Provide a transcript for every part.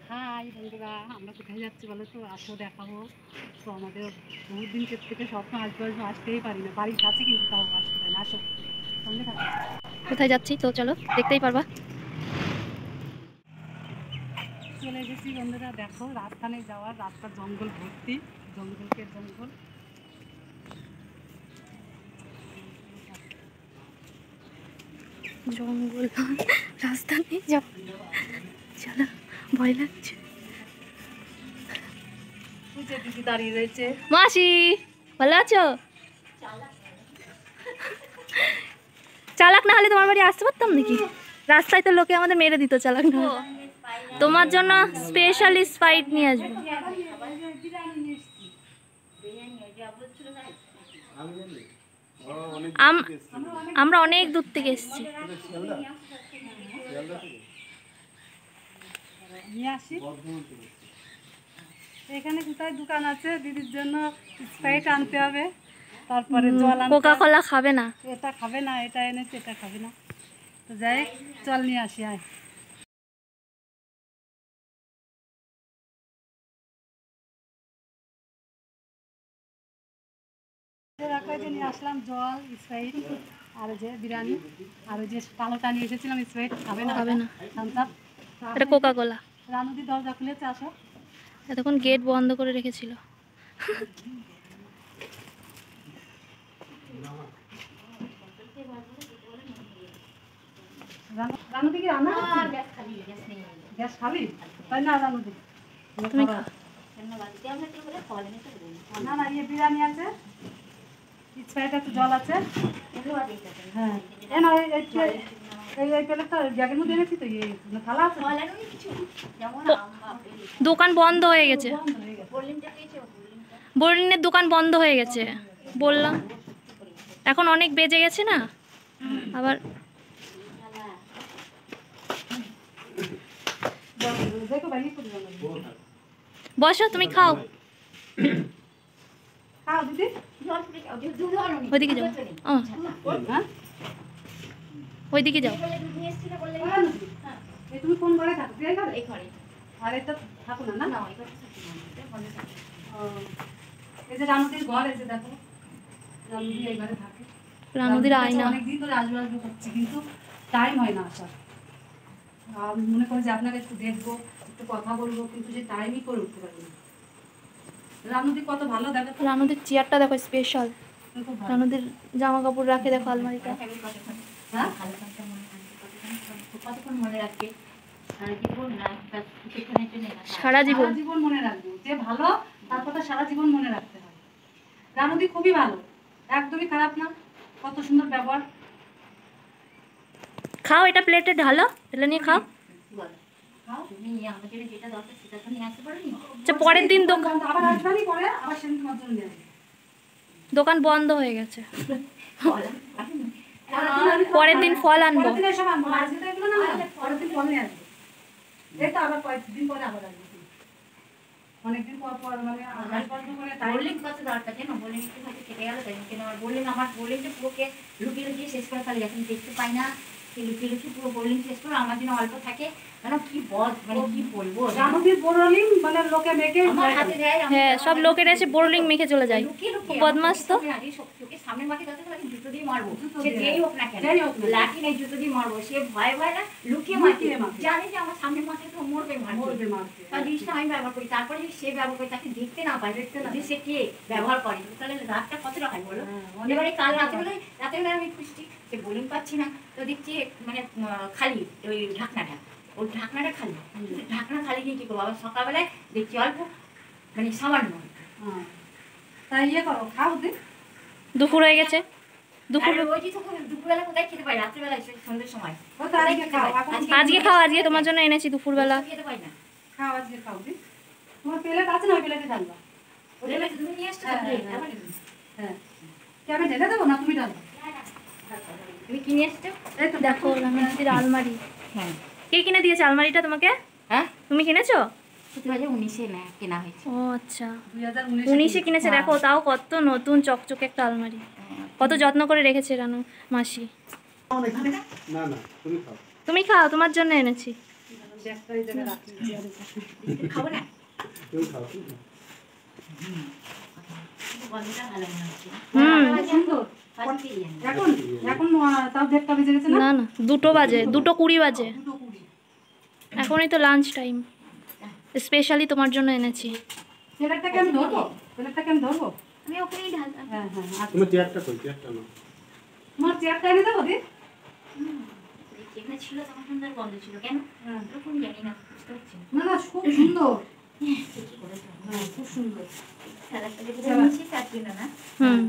High বন্ধুরা, আমরা কোথায় যাচ্ছি বলো তো? আসো দেখাবো। তো আমাদের বহুত দিন থেকে স্বপ্ন আসবো আসবো, আসতেই পারি না। বাড়ির কাছে কিন্তু তাও আসতে পারি না। আসো সঙ্গে থাকো। কোথায় যাচ্ছি তো চলো দেখতেই পারবা। চলে এসেছি বন্ধুরা, দেখো রাস্তা নেই যাওয়ার, রাস্তার জঙ্গল ভর্তি, জঙ্গলকে জঙ্গল। জঙ্গল রাস্তা নেই যাও, চলো ভয় লাগছে। দিদি দাঁড়িয়ে রয়েছে। মাসি ভালো আছো? চালাক না হলে তোমার বাড়ি আসতে পারতাম নাকি? রাস্তায় তো লোকে আমাদের মেরে দিত চালাক না হলে। তোমার জন্য স্পেশালি স্পাইট নিয়ে আসবো। আমরা অনেক দূর থেকে এসেছি। এখানে কোথায় দোকান আছে দিদির জন্য স্প্রাইট আনতে হবে, তারপরে জল কোকা কোলা খাবে না, এটা খাবে না, এটা এনেছে এটা খাবে না। তো যাই চল নিয়ে আসি। আয় নিয়ে আসলাম জল, স্প্রাইট, আর যে বিরিয়ানি, আর যে কালোটা নিয়ে এসেছিলাম স্প্রাইট খাবে না, খাবে না, শান্তাপ। এটা কোকা কোলা। রানুদি দরজা খুলেছে, আসো। এতক্ষণ গেট বন্ধ করে রেখেছিল। রানুদি কি রান্না করছিস? গ্যাস খালি? তাই না রানুদি? তুমি খাও। না না, ইয়ে বিরিয়ানি আছে, স্প্রাইট আছে, জল আছে। হ্যাঁ না, এই প্লেটটা ব্যাগের মধ্যে এনেছি তো, থালা আছে। দোকান বন্ধ হয়ে গেছে, বরলিনের দোকান বন্ধ হয়ে গেছে বললাম। এখন অনেক বেজে গেছে না আবার। বসো তুমি খাও। ওইদিকে যাও, ওইদিকে যাও। তুমি কোন ঘরে থাকো? আর এটা থাকো না না। এই যে রানুদির ঘর, এই যে দেখো রানুদি এই ঘরে থাকে। রানুদির আয়না। অনেকদিন ধরে আসবো আসবো করছি, কিন্তু টাইম হয় না আসার। আমি মনে করি যে আপনাকে একটু দেখবো, একটু কথা বলবো, কিন্তু যে টাইমই করে উঠতে পারি না। রানুদি কত ভালো, দেখো রানুদির চেয়ারটা দেখো স্পেশাল। রানুদির জামা কাপড় রাখে দেখো আলমারিটা। হ্যাঁ সারা জীবন জীবন মনে রাখবো। যে ভালো তার কথা সারা জীবন মনে রাখতে হয়। রানুদি খুবই ভালো, একদমই খারাপ না, কত সুন্দর ব্যবহার। খাও, এটা প্লেটে ঢালো, ঢেলে নিয়ে খাও। পরের দিন দোকান বন্ধ হয়ে গেছে, পরের দিন ফল আনবো। অনেকদিন পর পর মানে লুকিয়ে লুকিয়ে শেষ করে ফেলে, এখন দেখতে পাই না। লুকিয়ে লুকিয়ে পুরো বোলিং শেষ করে আমার জন্য অল্প থাকে। কি বল, মানে কি বলবো, মানে লোকে মেখে হ্যাঁ, সব লোকেরা এসে বোরলিং মেখে চলে যায়। বদমাস তো। সামনের মাঠে যাচ্ছে জুতো দিয়ে মারবো, সে যেই হোক না কেন, লাঠি নেই জুতো দিয়ে মারবো। সে ভয় ভয় না লুকিয়ে মারতে জানে যে আমার সামনের মাঠে তো মরবে মারবে। তার জিনিসটা আমি ব্যবহার করি, তারপরে যদি সে ব্যবহার করে তাকে দেখতে না পাই, সে কে ব্যবহার করে, তাহলে রাতটা কতটা হয় বলো। এবারে কাল রাতে আমি খুঁজছি যে বোলিং পাচ্ছি না, তো দেখছি মানে খালি ওই ঢাকনাটা, ওই ঢাকনাটা খালি। ঢাকনা খালি গিয়ে কি করবো, আবার সকালবেলায় দেখছি অল্প মানে সামান্য। তাই ইয়ে করো, খাও দিন। দুপুর হয়ে গেছে, দুপুরবেলা কোথায় খেতে পাই, রাত্রিবেলায় সন্ধ্যের সময়। আজকে খাও, আজকে তোমার জন্য এনেছি দুপুরবেলা। খেতে পাই না। খাও আজকে, খাও দিন। তোমার প্লেট আছে না? ওই প্লেটে ঢালবা। তুমি নিয়ে আসছো? হ্যাঁ, কি আমি ঢেলে দেবো না তুমি ঢালবা? তুমি কিনে এসছো? এই তো দেখো রানুদির আলমারি। হ্যাঁ, কে কিনে দিয়েছে আলমারিটা তোমাকে? হ্যাঁ তুমি কিনেছো? 2019 কেনা হয়েছে। ও আচ্ছা, 2019-এ কিনেছে। দেখো তাও কত নতুন চকচকে একটা আলমারি, কত যত্ন করে রেখেছে রানু মাসি। তুমি খাও, তোমার জন্য এনেছি। একটা এই জায়গায় রাখি চেয়ারের পাশে। খাবো না কেউ খাও কি? গন্ধটা ভালো মনে হচ্ছে সুন্দর। ফার্স্ট বিরিয়ানি এখন এখন তাও 1:30 বেজে গেছে না? না না 2টো বাজে, 2:20 বাজে। 2:20। এখনই তো লাঞ্চ টাইম, স্পেশালি তোমার জন্য এনেছি। প্লেটটাকে আমি ধরবো? প্লেটটাকে আমি ধরবো? আমি ওখানেই ঢালতাম হ্যাঁ হ্যাঁ আচ্ছা। তোমার চেয়ারটা কই? চেয়ারটা না। তোমার চেয়ারটা এনে দেবো দি? যেখানে ছিল তখন সুন্দর গন্ধ ছিল কেন হ্যাঁ। এরকম জানি না বুঝতে পারছি না না না খুব সুন্দর। ঠিকই করেছো হ্যাঁ খুব সুন্দর। স্যালাডটা যেটা নিয়েছি তার জন্য না হুম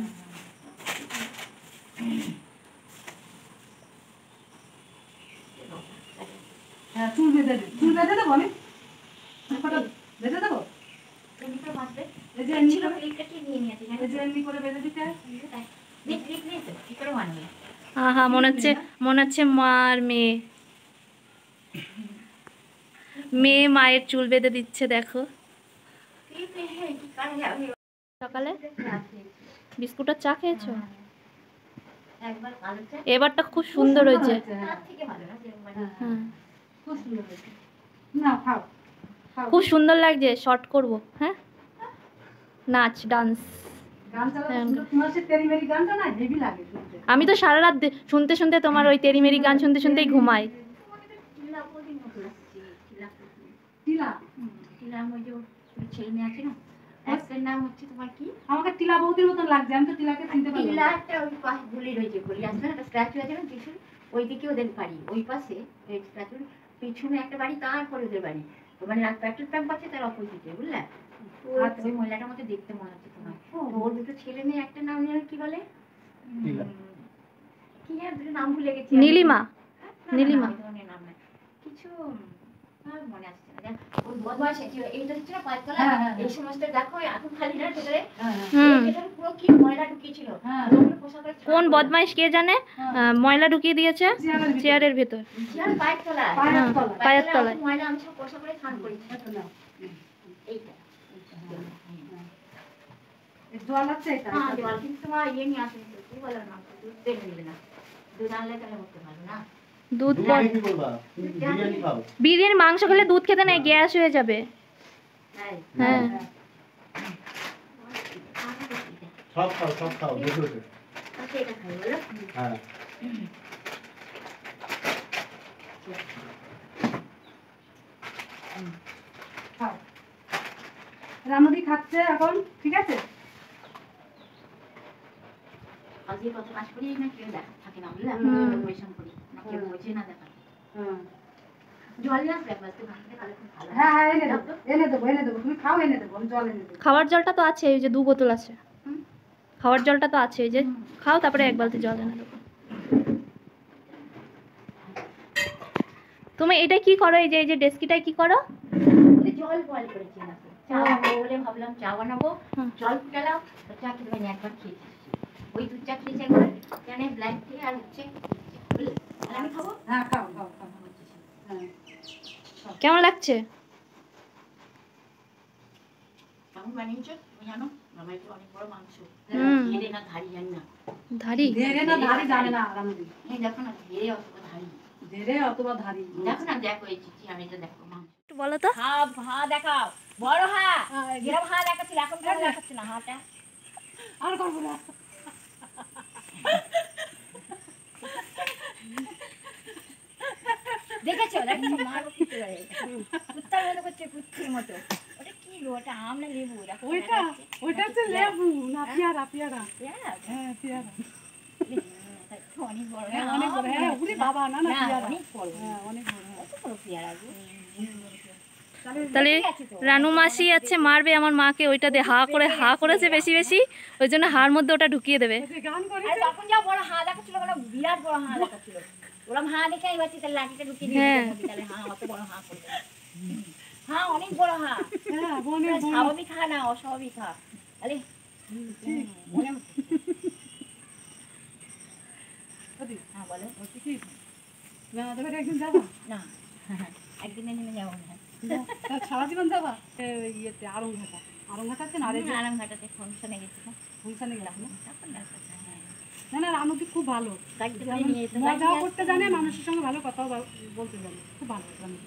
হ্যাঁ চুল বেঁধে দে। চুল বেঁধে দেবো আমি? কটা বেঁধে দেবো? এমনি করে বাঁধবে এই যে এমনি ছিল করে, ক্লিপটা কি নিয়ে নিয়েছি এই যে এমনি করে বেঁধে দিতে হয়। নেই ক্লিপ নেই তো কি করে বানবে আহা মনে হচ্ছে মা আর মেয়ে, মেয়ে মায়ের চুল বেঁধে দিচ্ছে দেখো। ক্লিপ নেই হ্যাঁ কি কারণে আমি সকালে বিস্কুট আর চা খেয়েছো? একবার কালো চা এবারটা খুব সুন্দর হয়েছে। হ্যাঁ তার থেকে ভালো না যেরকম বানিয়ে হ্যাঁ খুব সুন্দর হয়েছে। না খাও খাও। খুব সুন্দর লাগছে, শর্ট করব। হ্যাঁ নাচ ডান্স। গান চালাতে সুন্দর। তোমার সে তেরি মেরি গানটা না হেভি লাগে শুনতে। আমি তো সারা রাত শুনতে শুনতে তোমার ওই তেরি মেরি গান শুনতে শুনতেই ঘুমাই। তোমাকে তো টিলা বলির মতো লাগছে টিলা টিলা? টিলা ওই যে ওর ছেলে মেয়ে আছে না একটার নাম হচ্ছে তোমার কি আমাকে টিলা বৌদির মতন লাগছে, আমি তো টিলাকে চিনতে পারি না। টিলাটা ওই পাশে গুলি রয়েছে গুলি আছে না একটা স্ট্যাচু আছে না কিছু ওইদিকে ওদের বাড়ি ওই পাশে এই স্ট্যাচুর পিছনে একটা বাড়ি তারপরে ওদের বাড়ি তো মানে পেট্রোল পাম্প আছে তার অপোজিটে বুঝলে তো ওই মহিলাটার মধ্যে দেখতে মনে হচ্ছে তোমার তো ওর দুটো ছেলে মেয়ে একটা নাম যেন কি বলে টিলা। কি আর দুটো নাম ভুলে গেছি নীলিমা। নীলিমা। নাম না কিছু আর মনে আসছে না ওই বদমাস এইটা হচ্ছে না পাঁচতলা হ্যাঁ, হ্যাঁ, এই সমস্ত দেখো এখন খালি না ভেতরে হ্যাঁ হুম ভেতরে পুরো কি ময়লা ঢুকিয়েছিল হ্যাঁ। ওগুলো পোশাক করে কোন বদমাইশ কে জানে ময়লা ঢুকিয়ে দিয়েছে চেয়ারের ভেতর। চেয়ার পায়ের তলায় পায়ের হ্যাঁ, তলায়। পায়ের তলায়। ময়লা আমি সব পোশাক করে স্নান করেছি এত নাও। এইটা এই জল আছে এটা? হ্যাঁ জল কিন্তু তোমার ইয়ে নিয়ে আসেনি তো কি বলে নাম দুধ দিয়ে নিবে না দুধ আনলে তাহলে করতে পারবে না দুধ তুমি আগে কি করবা? তুমি বিরিয়ানি খাও। বিরিয়ানি মাংস খেলে দুধ খেতে নেই, গ্যাস হয়ে যাবে। তাই হ্যাঁ সব খাও, সব খাও, বসে বসে। আচ্ছা এটা খাই বলো হ্যাঁ। খাও। রানুদি খাচ্ছে এখন, ঠিক আছে? আজকে কত কাজ করি না কেউ দেখা থাকে না বুঝলে পরিশ্রম করি না কেউ বোঝে না দেখা হ্যাঁ জল না একবার তো ভাঙতে পারলে খুব ভালো হ্যাঁ হ্যাঁ এনে দেবো এনে দেবো এনে দেবো। তুমি খাও, এনে দেবো, আমি জল এনে দেবো। খাওয়ার জলটা তো আছে, ওই যে 2 বোতল আছে। খাওয়ার জলটা তো আছে, ওই যে খাও তারপরে 1 বালতি জল এনে দেবো। তুমি এটা কি করো, এই যে ডেস্কিটায় কি করো? ওই জল বয়েল করেছি না চা বানাবো বলে ভাবলাম চা বানাবো জল ফুটালাম তো চা খেতে পারি একবার খেয়েছি ওই দুধ চা খেয়েছি একবার জানে ব্ল্যাক টি আর হচ্ছে বুঝলে আর আমি খাবো হ্যাঁ খাও খাও খাও। হ্যাঁ কেমন লাগছে? কেমন বানিয়েছো তুমি জানো মামা একটু অনেক বড় মাংস হুম। ধীরে না ধারি জানি না ধারি? ধেরে না ধারি জানে না রানুদি। এই দেখো না ধীরে অথবা ধারি ধেরে অথবা ধারি। দেখো না দেখো এই চিঠি আমি তো দেখো মাংস একটু বলো তো। হা দেখাও বড় হা যেরকম হা দেখাচ্ছিল এখন কেন দেখাচ্ছে না হাটা আর করবো না। দেখেছো মারবো কি করে কুত্তার মতো করছে কুত্তির মতো ওটা কি গো ওটা আম না লেবু দেখো ওইটা ওইটা হচ্ছে লেবু না পেয়ারা পেয়ারা। পেয়ারা হ্যাঁ পেয়ারা। অনেক বড় হ্যাঁ অনেক বড়। হ্যাঁ ওরে বাবা না না না, পেয়ারা অনেক বড়। হ্যাঁ অনেক বড়। হ্যাঁ। কত বড় পেয়ারা গো তাহলে রানু মাসি আছে মারবে আমার মাকে, ওইটা দিয়ে হা করেছে বেশি বেশি, ওই জন্য হার মধ্যে ওটা ঢুকিয়ে দেবে। ওই যে গান করে আর তখন যা বড় হা দেখাচ্ছিল বড় বিরাট বড় হা দেখাচ্ছিল ওরম হা দেখে আমি ভাবছি তাহলে লাঠিটা ঢুকিয়ে দিয়ে হ্যাঁ। তাহলে হা অত বড় হা করবে হ্যাঁ অনেক বড় হা হ্যাঁ বনে বনে স্বাভাবিক হা না অস্বাভাবিক হা আরে মনে ওদি হ্যাঁ বলো ওদি কি না দেখো একদিন যাবা না একদিনে নেমে যাবো না তা সারা জীবন যাবা ইয়েতে আরংঘাটা আরংঘাটা আছে না আরে যে আরামঘাটাতে ফাংশনে গেছিলাম ফুলসানে গেলাম না তখন না না রানুদি খুব ভালো গাড়িতে করে নিয়ে যেত মজাও করতে জানে মানুষের সঙ্গে ভালো কথাও বলতে জানে খুব ভালো রানুদি